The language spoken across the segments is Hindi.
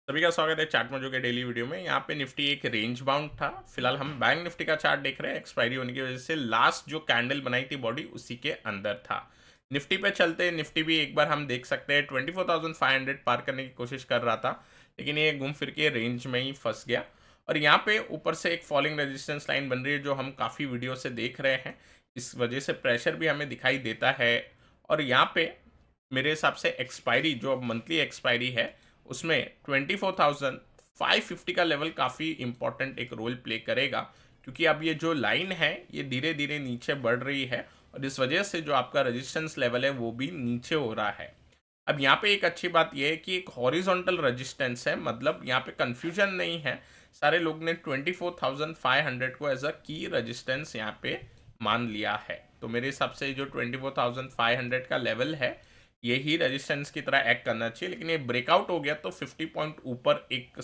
सभी का स्वागत है चार्ट मोजो के डेली वीडियो में। यहाँ पे निफ्टी एक रेंज बाउंड था। फिलहाल हम बैंक निफ्टी का चार्ट देख रहे हैं। एक्सपायरी होने की वजह से लास्ट जो कैंडल बनाई थी बॉडी उसी के अंदर था। निफ्टी पे चलते हैं। निफ्टी भी एक बार हम देख सकते हैं 24,500 पार करने की कोशिश कर रहा था, लेकिन ये घूम फिर के रेंज में ही फंस गया। और यहाँ पे ऊपर से एक फॉलिंग रेजिस्टेंस लाइन बन रही है जो हम काफ़ी वीडियो से देख रहे हैं। इस वजह से प्रेशर भी हमें दिखाई देता है। और यहाँ पे मेरे हिसाब से एक्सपायरी जो अब मंथली एक्सपायरी है उसमें 24,550 का लेवल काफ़ी इंपॉर्टेंट एक रोल प्ले करेगा, क्योंकि अब ये जो लाइन है ये धीरे धीरे नीचे बढ़ रही है और इस वजह से जो आपका रेजिस्टेंस लेवल है वो भी नीचे हो रहा है। अब यहाँ पे एक अच्छी बात यह है कि एक हॉरिजॉन्टल रेजिस्टेंस है, मतलब यहाँ पे कंफ्यूजन नहीं है। सारे लोग ने 24,500 को एज अ की रेजिस्टेंस यहाँ पे मान लिया है। तो मेरे हिसाब से जो 24,500 का लेवल है यही रेजिस्टेंस की तरह एक्ट करना चाहिए, लेकिन ये ब्रेकआउट हो गया तो 50 पॉइंट ऊपर एक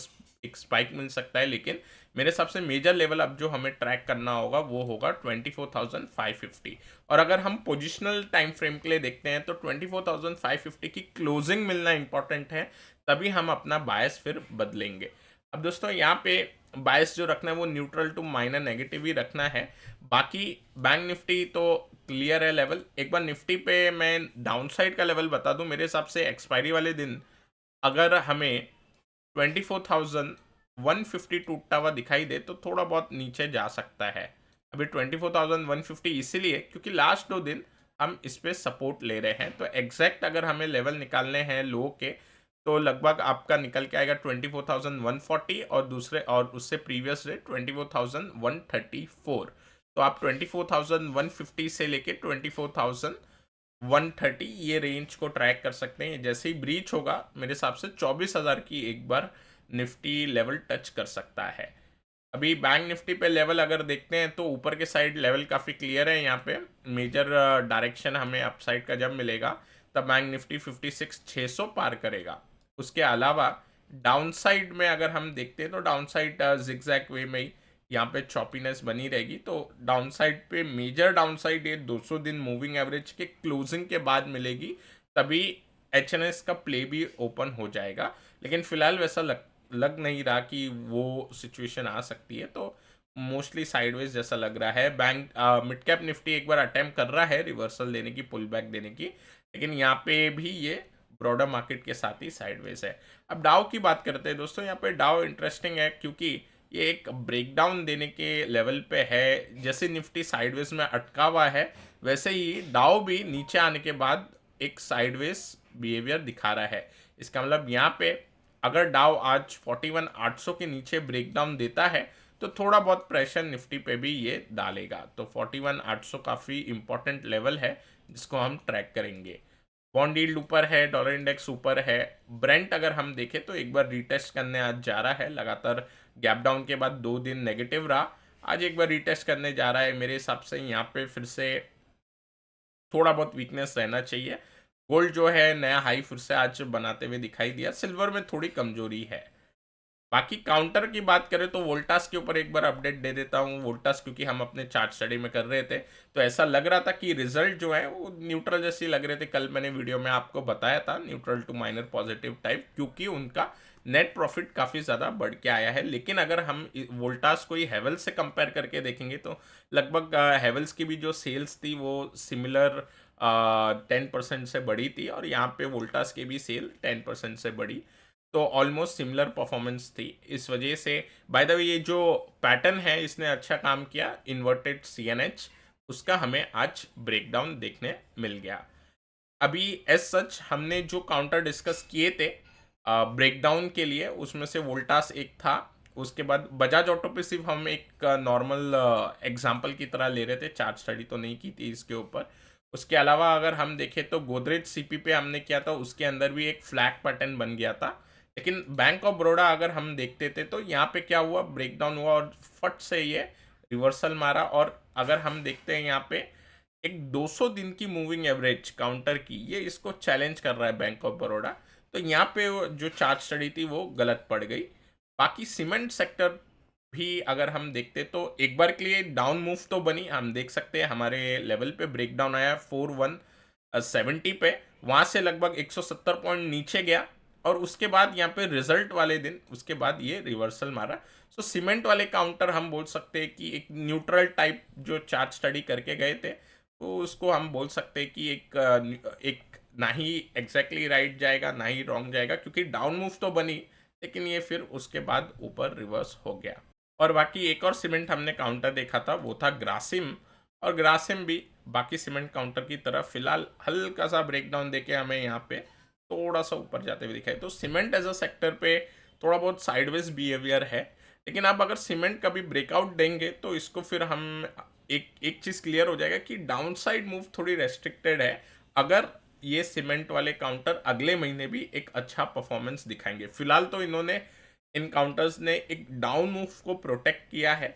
स्पाइक मिल सकता है। लेकिन मेरे हिसाब से मेजर लेवल अब जो हमें ट्रैक करना होगा वो होगा 24,550। और अगर हम पोजिशनल टाइम फ्रेम के लिए देखते हैं तो 24,550 की क्लोजिंग मिलना इंपॉर्टेंट है, तभी हम अपना बायस फिर बदलेंगे। अब दोस्तों यहाँ पे बायस जो रखना है वो न्यूट्रल टू माइनर नेगेटिव ही रखना है। बाकी बैंक निफ्टी तो क्लियर है लेवल। एक बार निफ्टी पे मैं डाउन साइड का लेवल बता दूं, मेरे हिसाब से एक्सपायरी वाले दिन अगर हमें 24,150 टूटता हुआ दिखाई दे तो थोड़ा बहुत नीचे जा सकता है। अभी 24,150 इसीलिए क्योंकि लास्ट 2 दिन हम इस पे सपोर्ट ले रहे हैं। तो एग्जैक्ट अगर हमें लेवल निकालने हैं लो के तो लगभग आपका निकल के आएगा 24,140 और दूसरे और उससे प्रीवियस रेट 24,134। तो आप 24,150 से लेके 24,130 ये रेंज को ट्रैक कर सकते हैं। जैसे ही ब्रीच होगा मेरे हिसाब से 24,000 की एक बार निफ्टी लेवल टच कर सकता है। अभी बैंक निफ्टी पे लेवल अगर देखते हैं तो ऊपर के साइड लेवल काफ़ी क्लियर है। यहाँ पे मेजर डायरेक्शन हमें अपसाइड का जब मिलेगा तब बैंक निफ्टी 56,600 पार करेगा। उसके अलावा डाउन साइड में अगर हम देखते हैं तो डाउन साइड जिगजैग वे में ही यहाँ पे चॉपीनेस बनी रहेगी। तो डाउन साइड पे मेजर डाउन साइड ये 200 दिन मूविंग एवरेज के क्लोजिंग के बाद मिलेगी, तभी एच का प्ले भी ओपन हो जाएगा। लेकिन फिलहाल वैसा लग नहीं रहा कि वो सिचुएशन आ सकती है। तो मोस्टली साइडवेज जैसा लग रहा है। बैंक मिड कैप निफ्टी एक बार अटेम्प्ट कर रहा है रिवर्सल देने की, पुल बैक देने की, लेकिन यहाँ पे भी ये ब्रॉडर मार्केट के साथ ही साइडवेज है। अब डाउ की बात करते हैं दोस्तों। यहाँ पे डाउ इंटरेस्टिंग है क्योंकि ये एक ब्रेकडाउन देने के लेवल पे है। जैसे निफ्टी साइडवेज में अटका हुआ है वैसे ही डाउ भी नीचे आने के बाद एक साइडवेज बिहेवियर दिखा रहा है। इसका मतलब यहाँ पे अगर डाउ आज 41,800 के नीचे ब्रेकडाउन देता है तो थोड़ा बहुत प्रेशर निफ्टी पे भी ये डालेगा। तो 41,800 काफ़ी इंपॉर्टेंट लेवल है जिसको हम ट्रैक करेंगे। बॉन्ड यील्ड ऊपर है, डॉलर इंडेक्स ऊपर है। ब्रेंट अगर हम देखें तो एक बार रीटेस्ट करने आज जा रहा है। लगातार गैप डाउन के बाद 2 दिन नेगेटिव रहा, आज एक बार रीटेस्ट करने जा रहा है। मेरे हिसाब से यहाँ पे फिर से थोड़ा बहुत वीकनेस रहना चाहिए। गोल्ड जो है नया हाई फिर से आज बनाते हुए दिखाई दिया। सिल्वर में थोड़ी कमजोरी है। बाकी काउंटर की बात करें तो वोल्टास के ऊपर एक बार अपडेट दे देता हूँ। वोल्टास क्योंकि हम अपने चार्ट स्टडी में कर रहे थे तो ऐसा लग रहा था कि रिजल्ट जो है वो न्यूट्रल जैसे लग रहे थे। कल मैंने वीडियो में आपको बताया था neutral to minor positive type, क्योंकि उनका नेट प्रॉफिट काफ़ी ज़्यादा बढ़ के आया है। लेकिन अगर हम वोल्टास को ही हेवल्स से कंपेयर करके देखेंगे तो लगभग हेवल्स की भी जो सेल्स थी वो सिमिलर 10% से बढ़ी थी और यहाँ पे वोल्टास की भी सेल 10% से बढ़ी। तो ऑलमोस्ट सिमिलर परफॉर्मेंस थी। इस वजह से बाय द वे ये जो पैटर्न है इसने अच्छा काम किया। इन्वर्टेड CNH उसका हमें आज ब्रेकडाउन देखने मिल गया। अभी एज सच हमने जो काउंटर डिस्कस किए थे ब्रेकडाउन के लिए उसमें से वोल्टास एक था। उसके बाद बजाज ऑटो पे सिर्फ हम एक नॉर्मल एग्जांपल की तरह ले रहे थे, चार्ट स्टडी तो नहीं की थी इसके ऊपर। उसके अलावा अगर हम देखें तो गोदरेज CP पे हमने किया था, उसके अंदर भी एक फ्लैग पैटर्न बन गया था। लेकिन बैंक ऑफ बड़ौदा अगर हम देखते थे तो यहाँ पे क्या हुआ, ब्रेकडाउन हुआ और फट से ये रिवर्सल मारा। और अगर हम देखते हैं यहाँ पे एक 200 दिन की मूविंग एवरेज काउंटर की, ये इसको चैलेंज कर रहा है बैंक ऑफ बड़ौदा। तो यहाँ पे जो चार्ट स्टडी थी वो गलत पड़ गई। बाकी सीमेंट सेक्टर भी अगर हम देखते तो एक बार के लिए डाउन मूव तो बनी। हम देख सकते हैं हमारे लेवल पे ब्रेकडाउन आया 4170 पे, वहाँ से लगभग 170 पॉइंट नीचे गया और उसके बाद यहाँ पे रिजल्ट वाले दिन उसके बाद ये रिवर्सल मारा। सो सीमेंट वाले काउंटर हम बोल सकते हैं कि एक न्यूट्रल टाइप जो चार्ट स्टडी करके गए थे, तो उसको हम बोल सकते हैं कि एक ना ही एग्जैक्टली राइट जाएगा ना ही रॉन्ग जाएगा, क्योंकि डाउन मूव तो बनी लेकिन ये फिर उसके बाद ऊपर रिवर्स हो गया। और बाकी एक और सीमेंट हमने काउंटर देखा था, वो था ग्रासिम। और ग्रासिम भी बाकी सीमेंट काउंटर की तरह फिलहाल हल्का सा ब्रेकडाउन देके हमें यहाँ पे थोड़ा सा ऊपर जाते हुए दिखाई। तो सीमेंट एज अ सेक्टर पे थोड़ा बहुत साइडवेज बिहेवियर है, लेकिन आप अगर सीमेंट कभी ब्रेकआउट देंगे तो इसको फिर हम एक एक चीज़ क्लियर हो जाएगा कि डाउन साइड मूव थोड़ी रेस्ट्रिक्टेड है अगर ये सीमेंट वाले काउंटर अगले महीने भी एक अच्छा परफॉर्मेंस दिखाएंगे। फिलहाल तो इन्होंने इन काउंटर्स ने एक डाउन मूव को प्रोटेक्ट किया है,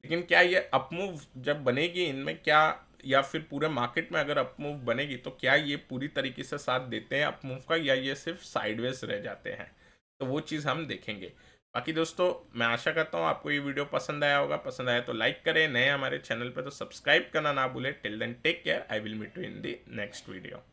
लेकिन क्या ये अप मूव जब बनेगी इनमें, क्या या फिर पूरे मार्केट में अगर अप मूव बनेगी तो क्या ये पूरी तरीके से साथ देते हैं अप मूव का, या ये सिर्फ साइडवेज रह जाते हैं, तो वो चीज़ हम देखेंगे। बाकी दोस्तों मैं आशा करता हूँ आपको ये वीडियो पसंद आया होगा। पसंद आया तो लाइक करें, नए हमारे चैनल पर तो सब्सक्राइब करना ना भूलें। Till then take care, I will meet you in the next video.